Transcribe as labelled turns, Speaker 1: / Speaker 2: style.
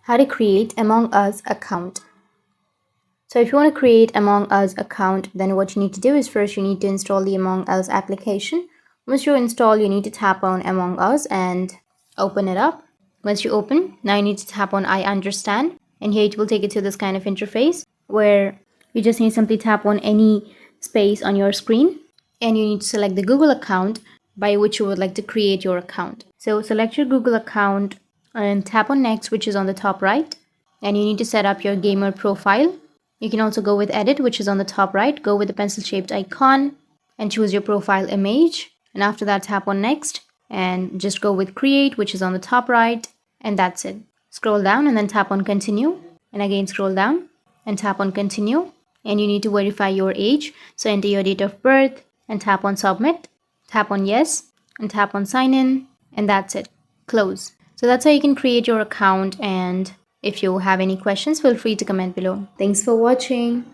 Speaker 1: How to create Among Us account. So if you want to create Among Us account, then what you need to do is first you need to install the Among Us application. Once you install, you need to tap on Among Us and open it up. Once you open, now you need to tap on I understand, and here it will take you to this kind of interface where you just need to simply tap on any space on your screen and you need to select the Google account by which you would like to create your account. So select your Google account and tap on next, which is on the top right, and you need to set up your gamer profile. You can also go with edit, which is on the top right, go with the pencil shaped icon and choose your profile image, and after that tap on next and just go with create, which is on the top right, and that's it. Scroll down and then tap on continue, and again scroll down and tap on continue, and you need to verify your age, so enter your date of birth and tap on submit, tap on yes and tap on sign in, and that's it. Close. So that's how you can create your account, and if you have any questions, feel free to comment below. Thanks for watching.